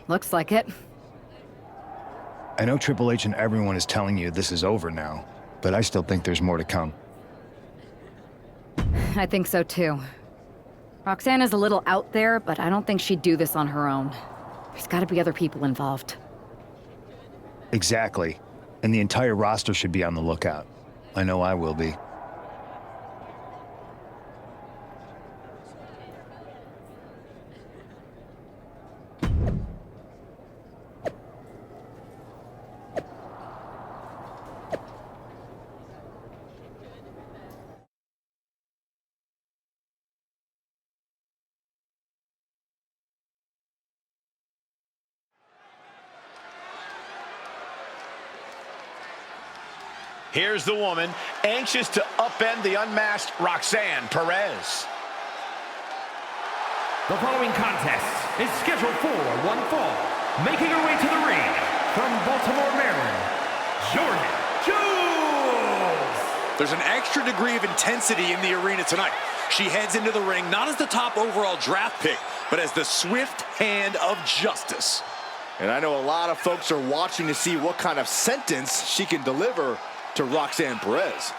Looks like it. I know Triple H and everyone is telling you this is over now, but I still think there's more to come. I think so too. Roxanne is a little out there, but I don't think she'd do this on her own. There's gotta be other people involved. Exactly. And the entire roster should be on the lookout. I know I will be. Here's the woman, anxious to upend the unmasked Roxanne Perez. The following contest is scheduled for one fall. Making her way to the ring from Baltimore, Maryland, Jordan Jones. There's an extra degree of intensity in the arena tonight. She heads into the ring not as the top overall draft pick, but as the swift hand of justice. And I know a lot of folks are watching to see what kind of sentence she can deliver to Roxanne Perez.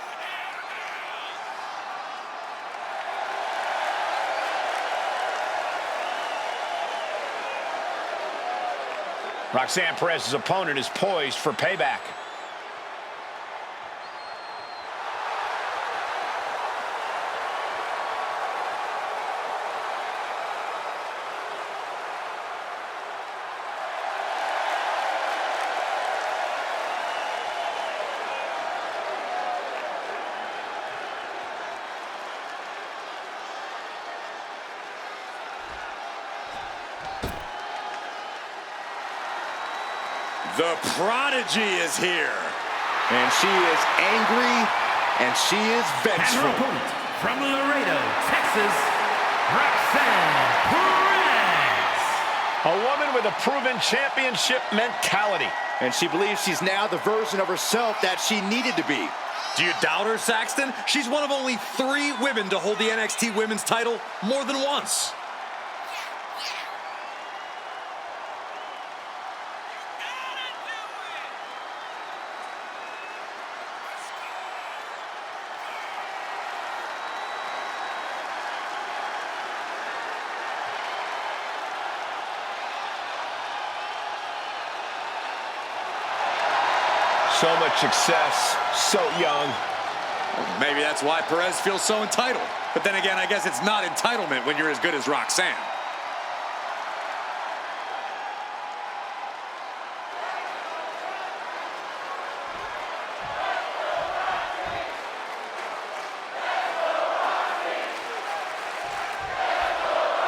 Roxanne Perez's opponent is poised for payback. The prodigy is here. And she is angry, and she is And her vengeful. opponent from Laredo, Texas, Roxanne Perez. A woman with a proven championship mentality. And she believes she's now the version of herself that she needed to be. Do you doubt her, Saxton? She's one of only 3 women to hold the NXT Women's title more than once. So much success, so young. Maybe that's why Perez feels so entitled. But then again, I guess it's not entitlement when you're as good as Roxanne.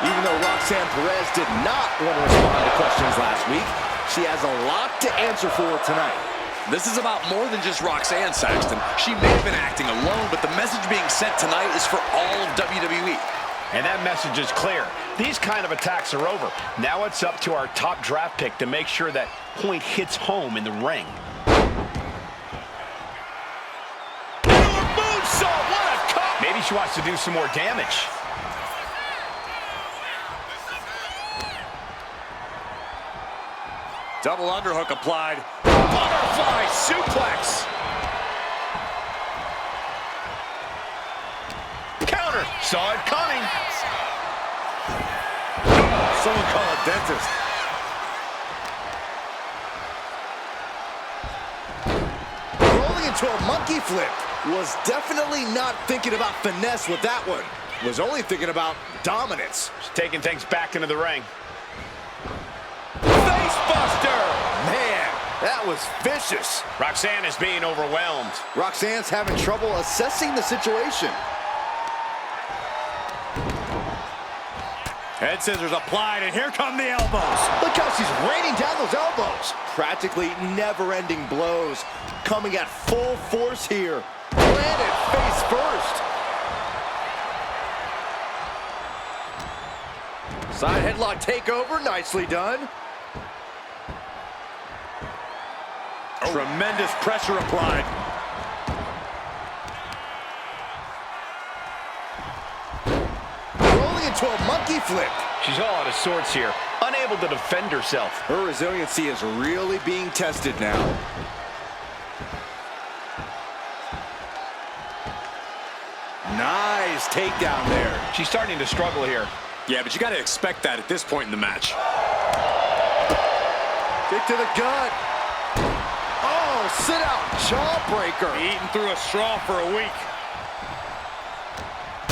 Even though Roxanne Perez did not want to respond to questions last week, she has a lot to answer for tonight. This is about more than just Roxanne, Saxton. She may have been acting alone, but the message being sent tonight is for all of WWE. And that message is clear. These kind of attacks are over. Now it's up to our top draft pick to make sure that point hits home in the ring. Moonsault, what a cut! Maybe she wants to do some more damage. Double underhook applied. Butterfly suplex. Counter. Saw it coming. Someone call a dentist. Rolling into a monkey flip. Was definitely not thinking about finesse with that one. Was only thinking about dominance. She's taking things back into the ring. Facebuster! Man, that was vicious. Roxanne is being overwhelmed. Roxanne's having trouble assessing the situation. Head scissors applied, and here come the elbows. Look how she's raining down those elbows. Practically never-ending blows. Coming at full force here. Planted face first. Side headlock takeover, nicely done. Tremendous pressure applied. Rolling into a monkey flip. She's all out of sorts here. Unable able to defend herself. Her resiliency is really being tested now. Nice takedown there. She's starting to struggle here. Yeah, but you got to expect that at this point in the match. Kick to the gut. Oh, sit-out jawbreaker. Eating through a straw for a week.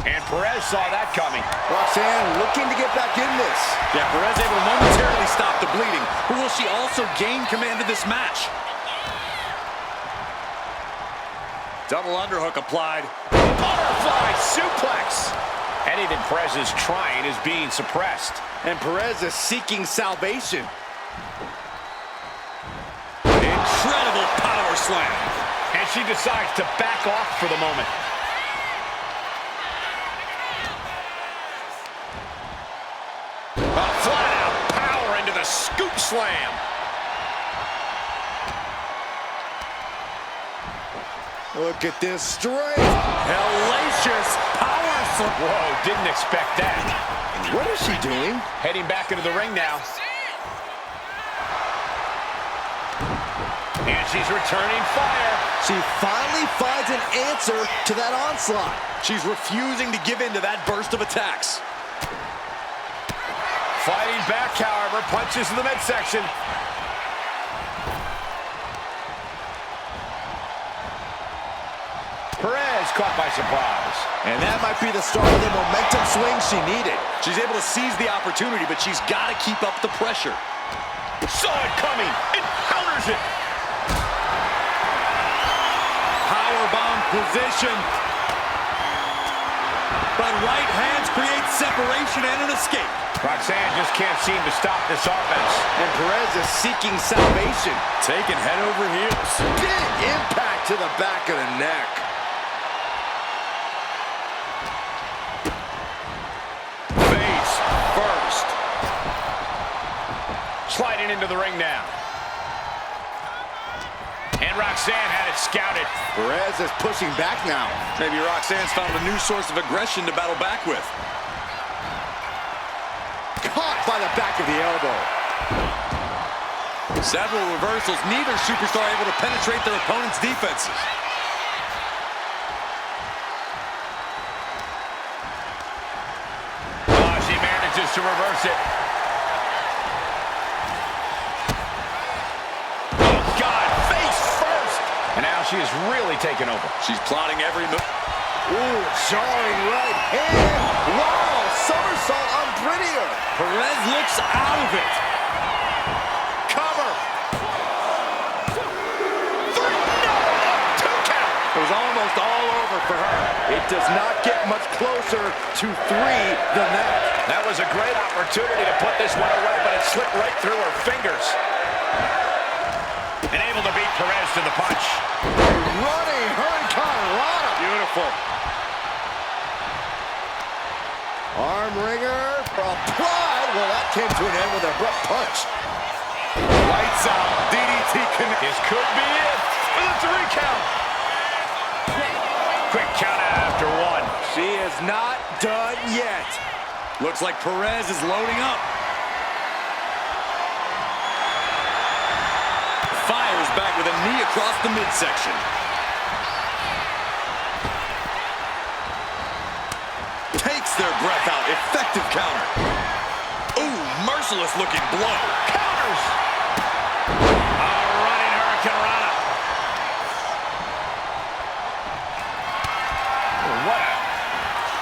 And Perez saw that coming. Roxanne looking to get back in this. Yeah, Perez able to momentarily stop the bleeding. But will she also gain command of this match? Double underhook applied. Butterfly suplex. Anything Perez is trying is being suppressed. And Perez is seeking salvation. Incredible power slam. And she decides to back off for the moment. Flat out power into the scoop slam. Look at this strength. Hellacious power slam. Whoa, didn't expect that. What is she doing? Heading back into the ring now. And she's returning fire. She finally finds an answer to that onslaught. She's refusing to give in to that burst of attacks. Fighting back, however, punches in the midsection. Perez caught by surprise. And that might be the start of the momentum swing she needed. She's able to seize the opportunity, but she's got to keep up the pressure. Saw it coming and counters it. Powerbomb position. But right hands create separation and an escape. Roxanne just can't seem to stop this offense. And Perez is seeking salvation. Taken head over heels. Big impact to the back of the neck. Face first. Sliding into the ring now. And Roxanne had it scouted. Perez is pushing back now. Maybe Roxanne's found a new source of aggression to battle back with. Caught by the back of the elbow. Several reversals, neither superstar able to penetrate their opponent's defenses. Oh, she manages to reverse it. Oh, God, face first. And now she is really taking over. She's plotting every move. Ooh, jarring right hand. Wow, somersault on prettier. Perez looks out of it. Cover. Three, no, 2 count. It was almost all over for her. It does not get much closer to 3 than that. That was a great opportunity to put this one away, but it slipped right through her fingers. And able to beat Perez to the punch. Running Hurricane Rana. Beautiful. Arm wringer applied. Well, that came to an end with a abrupt punch. Lights out. DDT connect. This could be it for the 3 count. Quick count out after 1. She is not done yet. Looks like Perez is loading up. Fires back with a knee across the midsection. Takes their breath out. Effective counter. Ooh, merciless looking blow. Counters. Running Hurricane Rana. What a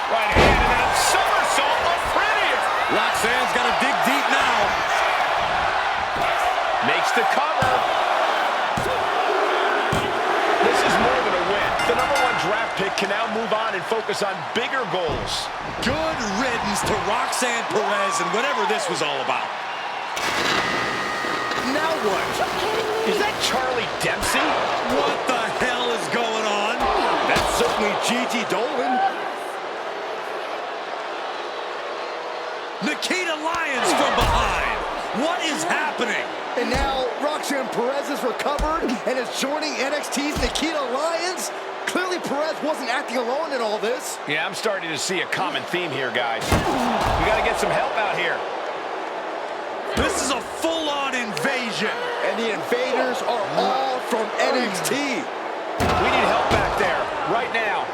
right hand and then a somersault of prettier. Roxanne's got to dig deep now. Makes the cover. This is more than a win. The #1 draft pick can now move on and focus on bigger goals. Good riddance to Roxanne Perez and whatever this was all about. Now what? Is that Charlie Dempsey? What the hell is going on? That's certainly Gigi Dolan. Nikita Lyons from behind. What is happening? And now Roxanne Perez is recovered and is joining NXT's Nikita Lyons. Clearly Perez wasn't acting alone in all this. Yeah, I'm starting to see a common theme here, guys. We got to get some help out here. This is a full-on invasion. And the invaders are all from NXT. We need help back there, right now.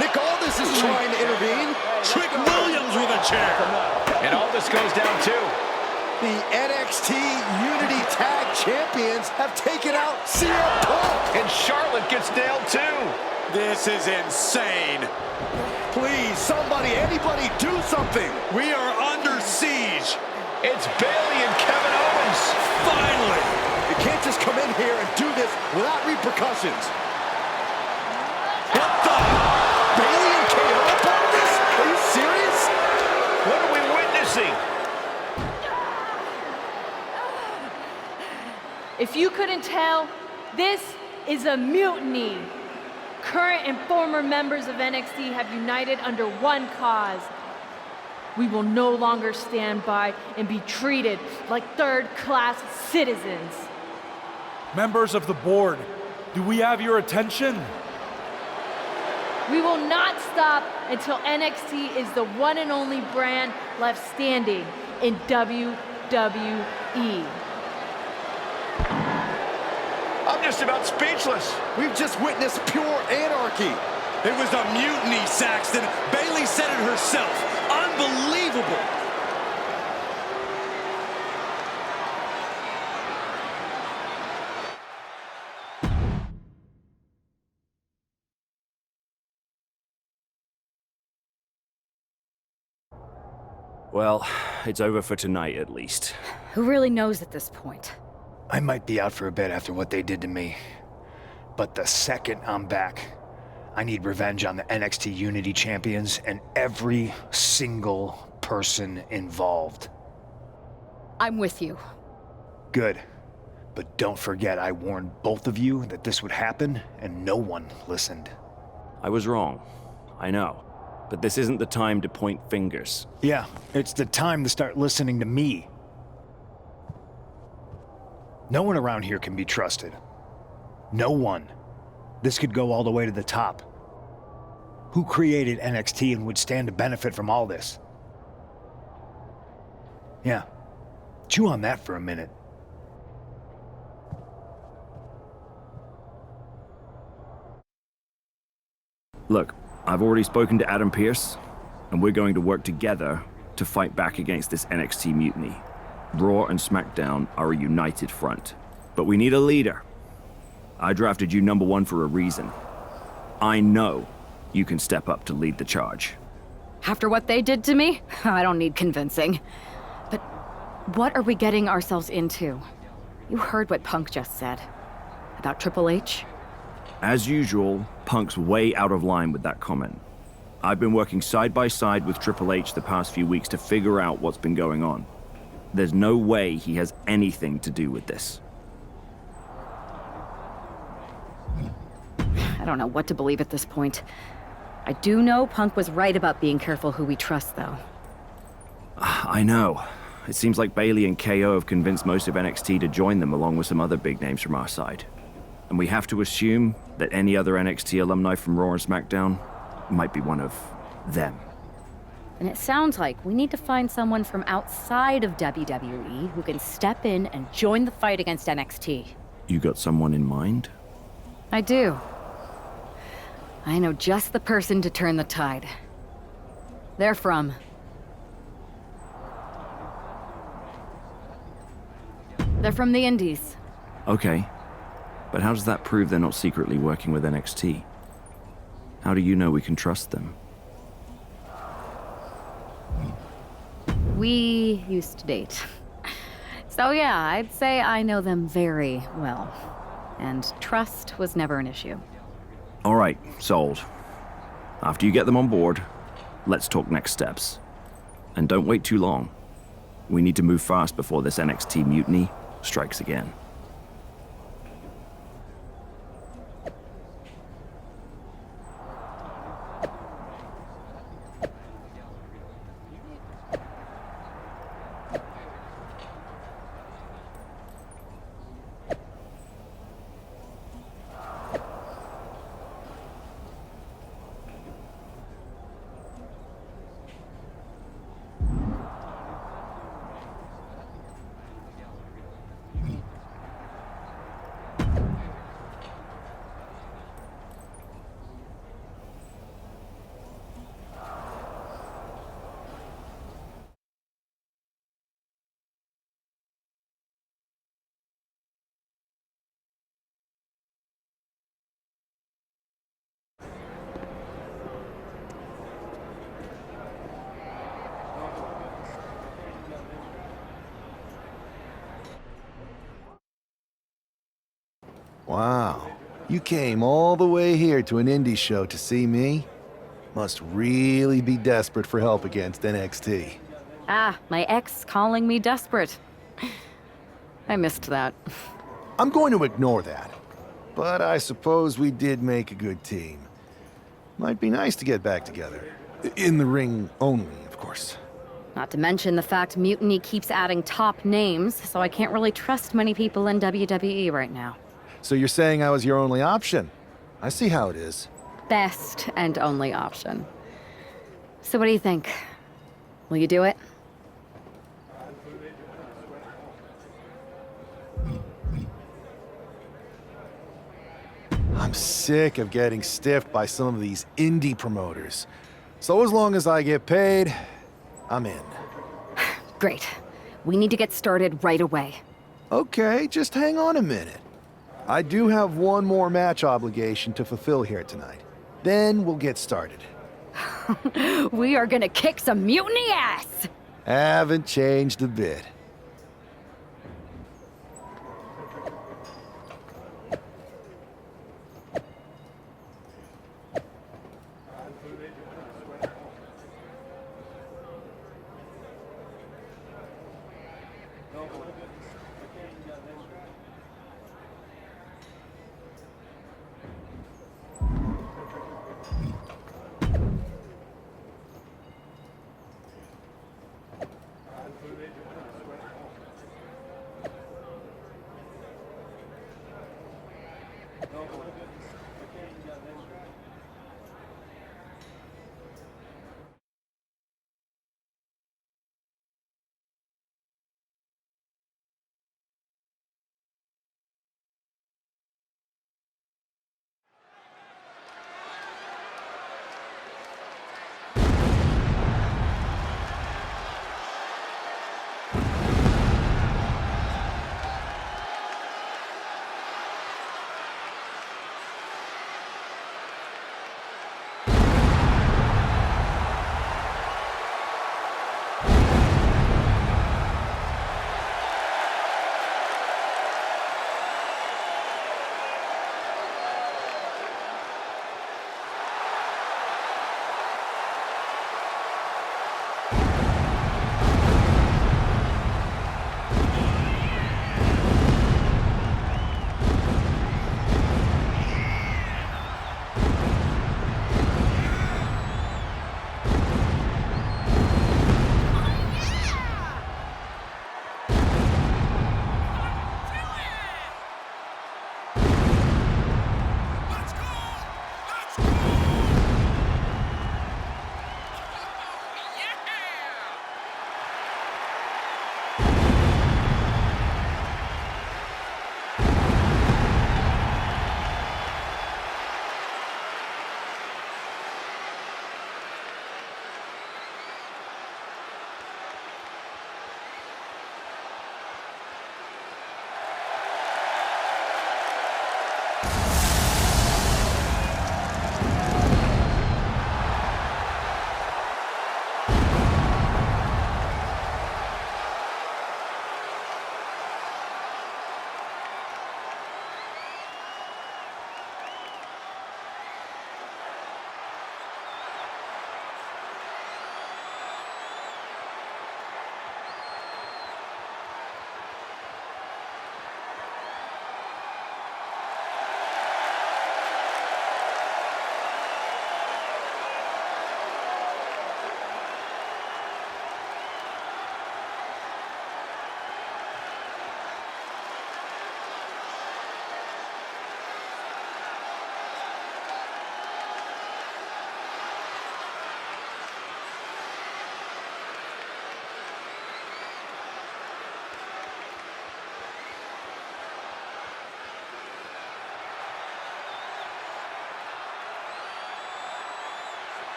Nick Aldis is trying to intervene. Trick Williams with a chair. And all this goes down too. The NXT Unity Tag Champions have taken out CM Punk. And Charlotte gets nailed too. This is insane. Please, somebody, anybody, do something. We are under siege. It's Bayley and Kevin Owens. Finally. You can't just come in here and do this without repercussions. What the? Bayley and KO are part of this? Are you serious? What are we witnessing? If you couldn't tell, this is a mutiny. Current and former members of NXT have united under one cause. We will no longer stand by and be treated like third-class citizens. Members of the board, do we have your attention? We will not stop until NXT is the one and only brand left standing in WWE. I'm just about speechless. We've just witnessed pure anarchy. It was a mutiny, Saxton. Bayley said it herself. Unbelievable. Well, it's over for tonight at least. Who really knows at this point? I might be out for a bit after what they did to me. But the second I'm back, I need revenge on the NXT Unity Champions and every single person involved. I'm with you. Good. But don't forget I warned both of you that this would happen, and no one listened. I was wrong. I know. But this isn't the time to point fingers. Yeah, it's the time to start listening to me. No one around here can be trusted. No one. This could go all the way to the top. Who created NXT and would stand to benefit from all this? Yeah. Chew on that for a minute. Look, I've already spoken to Adam Pearce, and we're going to work together to fight back against this NXT mutiny. Raw and SmackDown are a united front. But we need a leader. I drafted you number one for a reason. I know you can step up to lead the charge. After what they did to me, I don't need convincing. But what are we getting ourselves into? You heard what Punk just said. About Triple H? As usual, Punk's way out of line with that comment. I've been working side by side with Triple H the past few weeks to figure out what's been going on. There's no way he has anything to do with this. I don't know what to believe at this point. I do know Punk was right about being careful who we trust, though. I know. It seems like Bayley and KO have convinced most of NXT to join them along with some other big names from our side. And we have to assume that any other NXT alumni from Raw and SmackDown might be one of them. And it sounds like we need to find someone from outside of WWE who can step in and join the fight against NXT. You got someone in mind? I do. I know just the person to turn the tide. They're from... They're from the Indies. Okay. But how does that prove they're not secretly working with NXT? How do you know we can trust them? We used to date. So yeah, I'd say I know them very well. And trust was never an issue. All right, sold. After you get them on board, let's talk next steps. And don't wait too long. We need to move fast before this NXT mutiny strikes again. Wow. You came all the way here to an indie show to see me? Must really be desperate for help against NXT. Ah, my ex calling me desperate. I missed that. I'm going to ignore that. But I suppose we did make a good team. Might be nice to get back together. In the ring only, of course. Not to mention the fact Mutiny keeps adding top names, so I can't really trust many people in WWE right now. So you're saying I was your only option? I see how it is. Best and only option. So what do you think? Will you do it? I'm sick of getting stiffed by some of these indie promoters. So as long as I get paid, I'm in. Great. We need to get started right away. Okay, just hang on a minute. I do have one more match obligation to fulfill here tonight. Then we'll get started. We are gonna kick some Mutiny ass! Haven't changed a bit.